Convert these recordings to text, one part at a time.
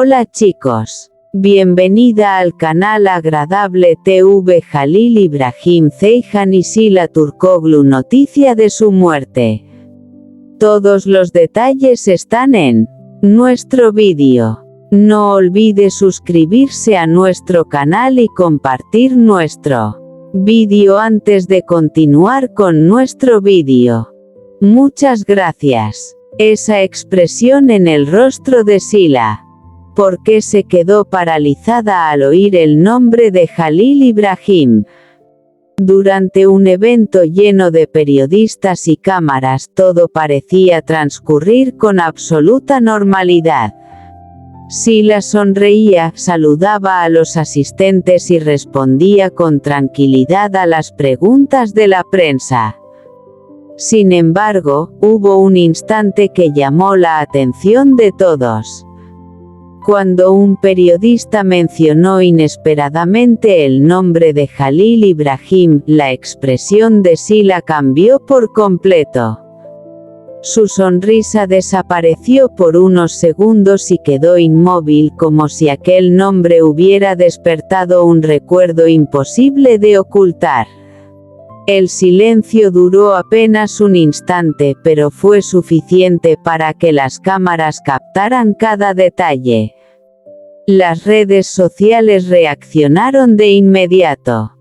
Hola chicos. Bienvenida al canal Agradable TV. Jalil Ibrahim Ceyhan y Sila Turkoglu, noticia de su muerte. Todos los detalles están en nuestro vídeo. No olvide suscribirse a nuestro canal y compartir nuestro vídeo antes de continuar con nuestro vídeo. Muchas gracias. Esa expresión en el rostro de Sila. ¿Por qué se quedó paralizada al oír el nombre de Jalil Ibrahim? Durante un evento lleno de periodistas y cámaras, todo parecía transcurrir con absoluta normalidad. Sila sonreía, saludaba a los asistentes y respondía con tranquilidad a las preguntas de la prensa. Sin embargo, hubo un instante que llamó la atención de todos. Cuando un periodista mencionó inesperadamente el nombre de Jalil Ibrahim, la expresión de Sila cambió por completo. Su sonrisa desapareció por unos segundos y quedó inmóvil, como si aquel nombre hubiera despertado un recuerdo imposible de ocultar. El silencio duró apenas un instante, pero fue suficiente para que las cámaras captaran cada detalle. Las redes sociales reaccionaron de inmediato.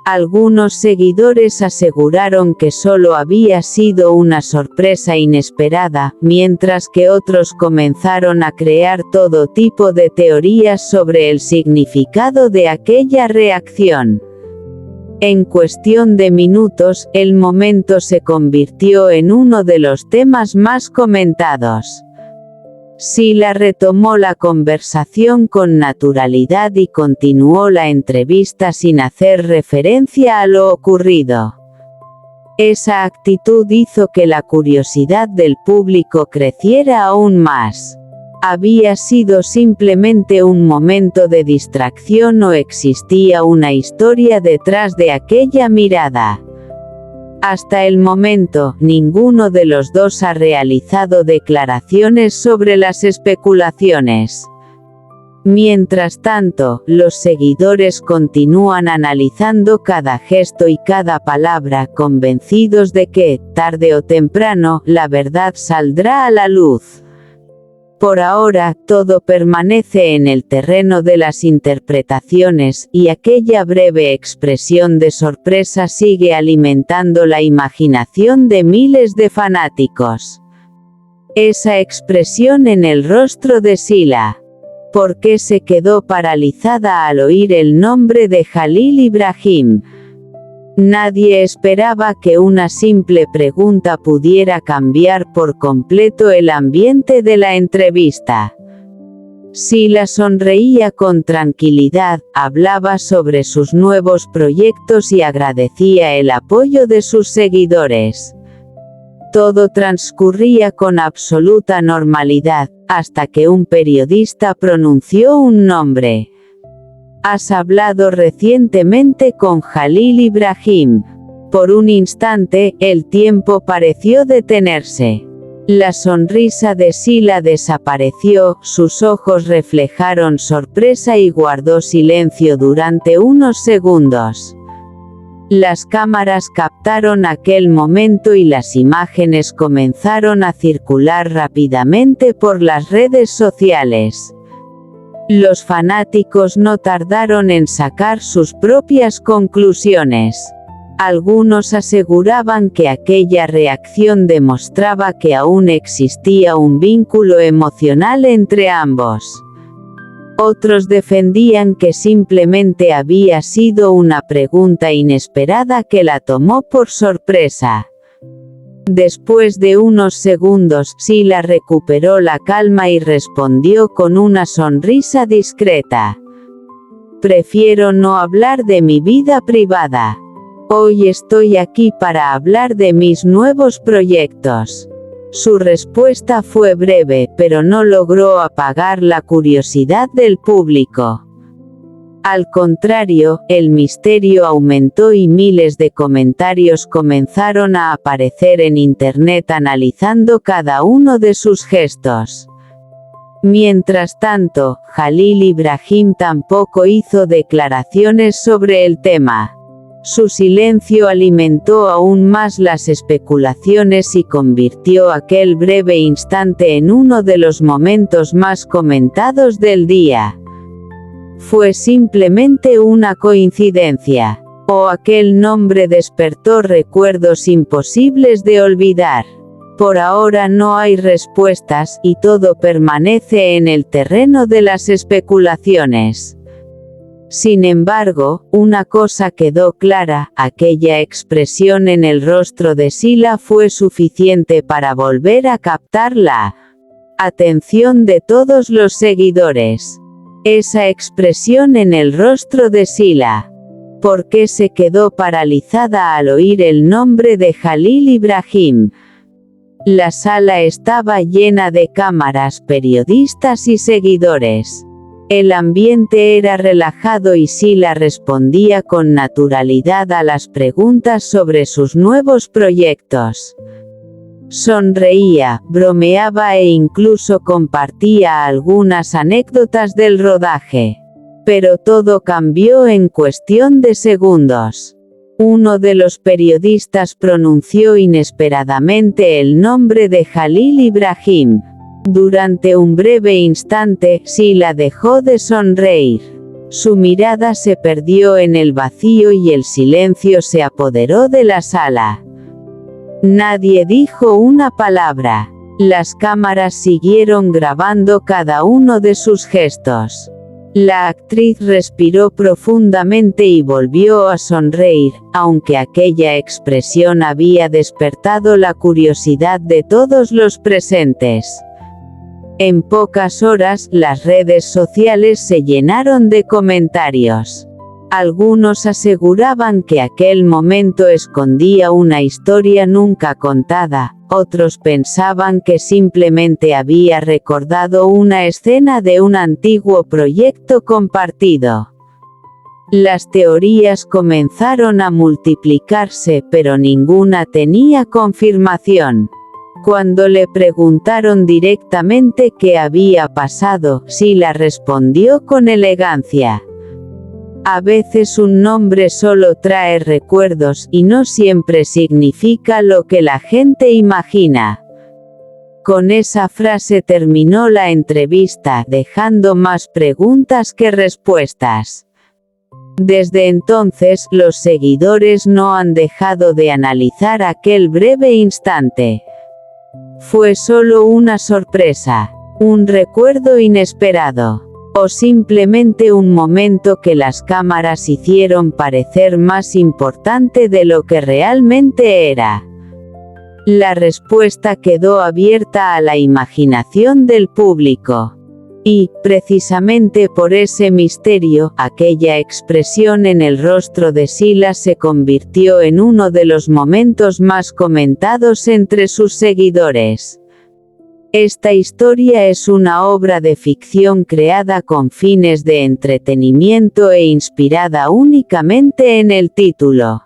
Algunos seguidores aseguraron que solo había sido una sorpresa inesperada, mientras que otros comenzaron a crear todo tipo de teorías sobre el significado de aquella reacción. En cuestión de minutos, el momento se convirtió en uno de los temas más comentados. Sila retomó la conversación con naturalidad y continuó la entrevista sin hacer referencia a lo ocurrido. Esa actitud hizo que la curiosidad del público creciera aún más. ¿Había sido simplemente un momento de distracción o existía una historia detrás de aquella mirada? Hasta el momento, ninguno de los dos ha realizado declaraciones sobre las especulaciones. Mientras tanto, los seguidores continúan analizando cada gesto y cada palabra, convencidos de que, tarde o temprano, la verdad saldrá a la luz. Por ahora, todo permanece en el terreno de las interpretaciones, y aquella breve expresión de sorpresa sigue alimentando la imaginación de miles de fanáticos. Esa expresión en el rostro de Sila. ¿Por qué se quedó paralizada al oír el nombre de Jalil Ibrahim? Nadie esperaba que una simple pregunta pudiera cambiar por completo el ambiente de la entrevista. Sila sonreía con tranquilidad, hablaba sobre sus nuevos proyectos y agradecía el apoyo de sus seguidores. Todo transcurría con absoluta normalidad, hasta que un periodista pronunció un nombre. ¿Has hablado recientemente con Jalil Ibrahim? Por un instante, el tiempo pareció detenerse. La sonrisa de Sila desapareció, sus ojos reflejaron sorpresa y guardó silencio durante unos segundos. Las cámaras captaron aquel momento y las imágenes comenzaron a circular rápidamente por las redes sociales. Los fanáticos no tardaron en sacar sus propias conclusiones. Algunos aseguraban que aquella reacción demostraba que aún existía un vínculo emocional entre ambos. Otros defendían que simplemente había sido una pregunta inesperada que la tomó por sorpresa. Después de unos segundos, Sila recuperó la calma y respondió con una sonrisa discreta. Prefiero no hablar de mi vida privada. Hoy estoy aquí para hablar de mis nuevos proyectos. Su respuesta fue breve, pero no logró apagar la curiosidad del público. Al contrario, el misterio aumentó y miles de comentarios comenzaron a aparecer en internet analizando cada uno de sus gestos. Mientras tanto, Jalil Ibrahim tampoco hizo declaraciones sobre el tema. Su silencio alimentó aún más las especulaciones y convirtió aquel breve instante en uno de los momentos más comentados del día. ¿Fue simplemente una coincidencia? ¿O aquel nombre despertó recuerdos imposibles de olvidar? Por ahora no hay respuestas, y todo permanece en el terreno de las especulaciones. Sin embargo, una cosa quedó clara: aquella expresión en el rostro de Sila fue suficiente para volver a captar la atención de todos los seguidores. Esa expresión en el rostro de Sila. ¿Por qué se quedó paralizada al oír el nombre de Jalil Ibrahim? La sala estaba llena de cámaras, periodistas y seguidores. El ambiente era relajado y Sila respondía con naturalidad a las preguntas sobre sus nuevos proyectos. Sonreía, bromeaba e incluso compartía algunas anécdotas del rodaje. Pero todo cambió en cuestión de segundos. Uno de los periodistas pronunció inesperadamente el nombre de Jalil Ibrahim. Durante un breve instante, Sila dejó de sonreír. Su mirada se perdió en el vacío y el silencio se apoderó de la sala. Nadie dijo una palabra. Las cámaras siguieron grabando cada uno de sus gestos. La actriz respiró profundamente y volvió a sonreír, aunque aquella expresión había despertado la curiosidad de todos los presentes. En pocas horas, las redes sociales se llenaron de comentarios. Algunos aseguraban que aquel momento escondía una historia nunca contada, otros pensaban que simplemente había recordado una escena de un antiguo proyecto compartido. Las teorías comenzaron a multiplicarse, pero ninguna tenía confirmación. Cuando le preguntaron directamente qué había pasado, Sila respondió con elegancia: a veces un nombre solo trae recuerdos, y no siempre significa lo que la gente imagina. Con esa frase terminó la entrevista, dejando más preguntas que respuestas. Desde entonces, los seguidores no han dejado de analizar aquel breve instante. ¿Fue solo una sorpresa, un recuerdo inesperado, o simplemente un momento que las cámaras hicieron parecer más importante de lo que realmente era? La respuesta quedó abierta a la imaginación del público. Y, precisamente por ese misterio, aquella expresión en el rostro de Sila se convirtió en uno de los momentos más comentados entre sus seguidores. Esta historia es una obra de ficción creada con fines de entretenimiento e inspirada únicamente en el título.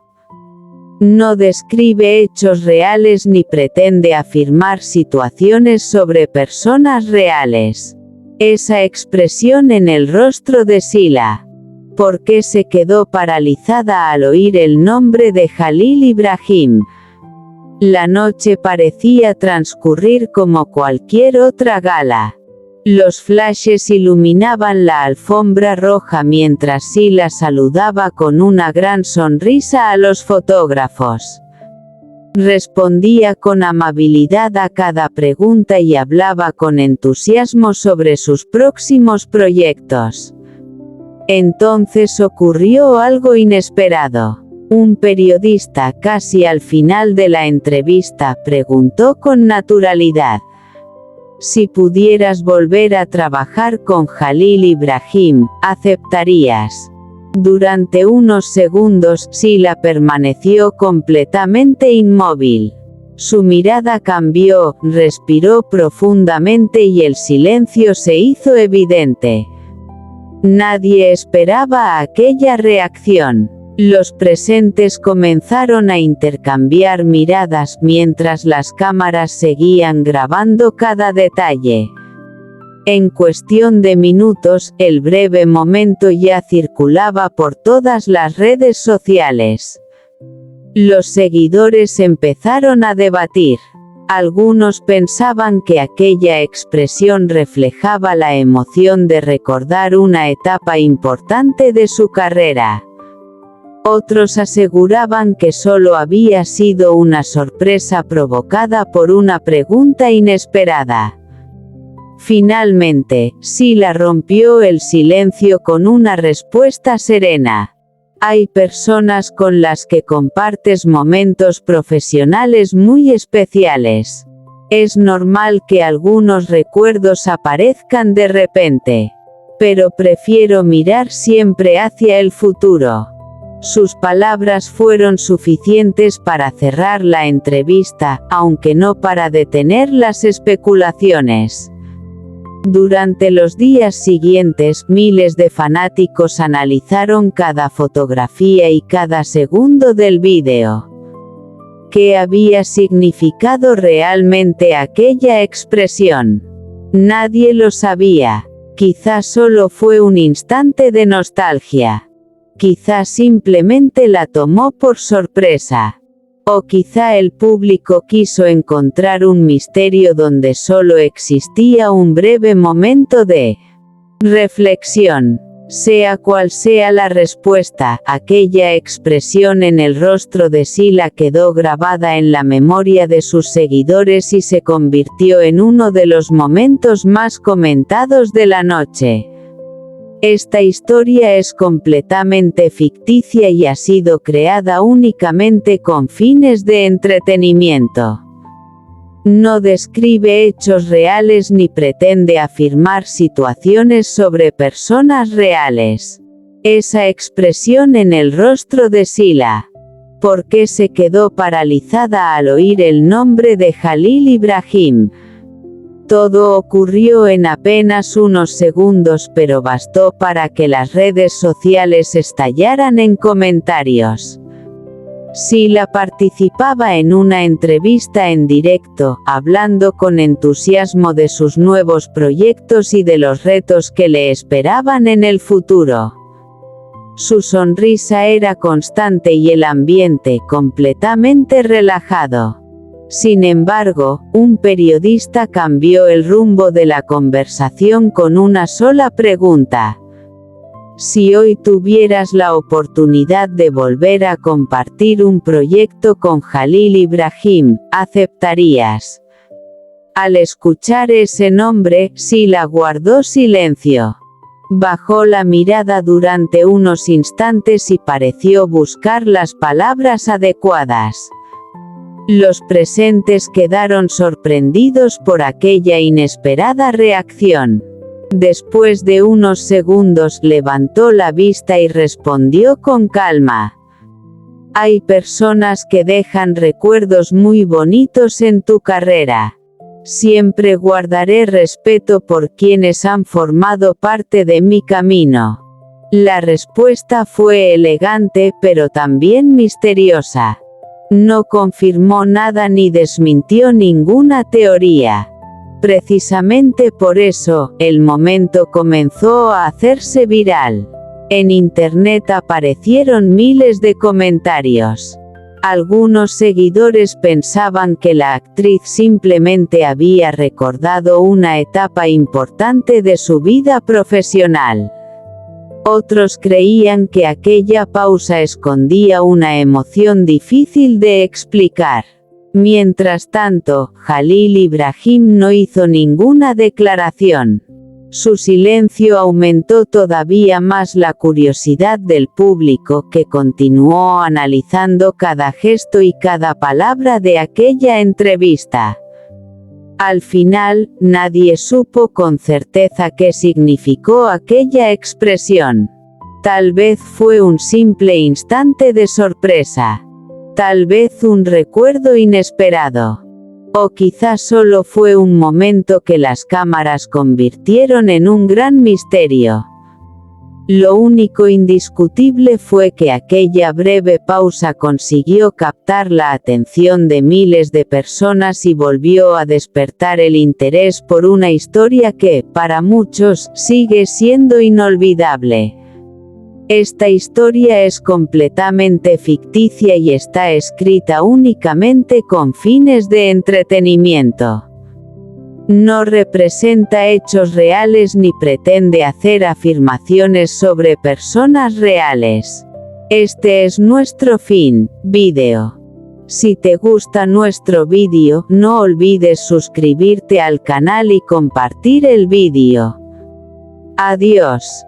No describe hechos reales ni pretende afirmar situaciones sobre personas reales. Esa expresión en el rostro de Sila. ¿Por qué se quedó paralizada al oír el nombre de Jalil Ibrahim? La noche parecía transcurrir como cualquier otra gala. Los flashes iluminaban la alfombra roja mientras Sila saludaba con una gran sonrisa a los fotógrafos. Respondía con amabilidad a cada pregunta y hablaba con entusiasmo sobre sus próximos proyectos. Entonces ocurrió algo inesperado. Un periodista, casi al final de la entrevista, preguntó con naturalidad: si pudieras volver a trabajar con Jalil Ibrahim, ¿aceptarías? Durante unos segundos, Sila permaneció completamente inmóvil. Su mirada cambió, respiró profundamente y el silencio se hizo evidente. Nadie esperaba aquella reacción. Los presentes comenzaron a intercambiar miradas mientras las cámaras seguían grabando cada detalle. En cuestión de minutos, el breve momento ya circulaba por todas las redes sociales. Los seguidores empezaron a debatir. Algunos pensaban que aquella expresión reflejaba la emoción de recordar una etapa importante de su carrera. Otros aseguraban que solo había sido una sorpresa provocada por una pregunta inesperada. Finalmente, Sila rompió el silencio con una respuesta serena. Hay personas con las que compartes momentos profesionales muy especiales. Es normal que algunos recuerdos aparezcan de repente. Pero prefiero mirar siempre hacia el futuro. Sus palabras fueron suficientes para cerrar la entrevista, aunque no para detener las especulaciones. Durante los días siguientes, miles de fanáticos analizaron cada fotografía y cada segundo del vídeo. ¿Qué había significado realmente aquella expresión? Nadie lo sabía. Quizá solo fue un instante de nostalgia. Quizá simplemente la tomó por sorpresa. O quizá el público quiso encontrar un misterio donde solo existía un breve momento de reflexión. Sea cual sea la respuesta, aquella expresión en el rostro de Sila quedó grabada en la memoria de sus seguidores y se convirtió en uno de los momentos más comentados de la noche. Esta historia es completamente ficticia y ha sido creada únicamente con fines de entretenimiento. No describe hechos reales ni pretende afirmar situaciones sobre personas reales. Esa expresión en el rostro de Sila. ¿Por qué se quedó paralizada al oír el nombre de Jalil Ibrahim? Todo ocurrió en apenas unos segundos, pero bastó para que las redes sociales estallaran en comentarios. Sila participaba en una entrevista en directo, hablando con entusiasmo de sus nuevos proyectos y de los retos que le esperaban en el futuro. Su sonrisa era constante y el ambiente completamente relajado. Sin embargo, un periodista cambió el rumbo de la conversación con una sola pregunta. Si hoy tuvieras la oportunidad de volver a compartir un proyecto con Jalil Ibrahim, ¿aceptarías? Al escuchar ese nombre, Sila guardó silencio. Bajó la mirada durante unos instantes y pareció buscar las palabras adecuadas. Los presentes quedaron sorprendidos por aquella inesperada reacción. Después de unos segundos levantó la vista y respondió con calma. Hay personas que dejan recuerdos muy bonitos en tu carrera. Siempre guardaré respeto por quienes han formado parte de mi camino. La respuesta fue elegante pero también misteriosa. No confirmó nada ni desmintió ninguna teoría. Precisamente por eso, el momento comenzó a hacerse viral. En internet aparecieron miles de comentarios. Algunos seguidores pensaban que la actriz simplemente había recordado una etapa importante de su vida profesional. Otros creían que aquella pausa escondía una emoción difícil de explicar. Mientras tanto, Jalil Ibrahim no hizo ninguna declaración. Su silencio aumentó todavía más la curiosidad del público, que continuó analizando cada gesto y cada palabra de aquella entrevista. Al final, nadie supo con certeza qué significó aquella expresión. Tal vez fue un simple instante de sorpresa. Tal vez un recuerdo inesperado. O quizás solo fue un momento que las cámaras convirtieron en un gran misterio. Lo único indiscutible fue que aquella breve pausa consiguió captar la atención de miles de personas y volvió a despertar el interés por una historia que, para muchos, sigue siendo inolvidable. Esta historia es completamente ficticia y está escrita únicamente con fines de entretenimiento. No representa hechos reales ni pretende hacer afirmaciones sobre personas reales. Este es nuestro fin, vídeo. Si te gusta nuestro vídeo, no olvides suscribirte al canal y compartir el vídeo. Adiós.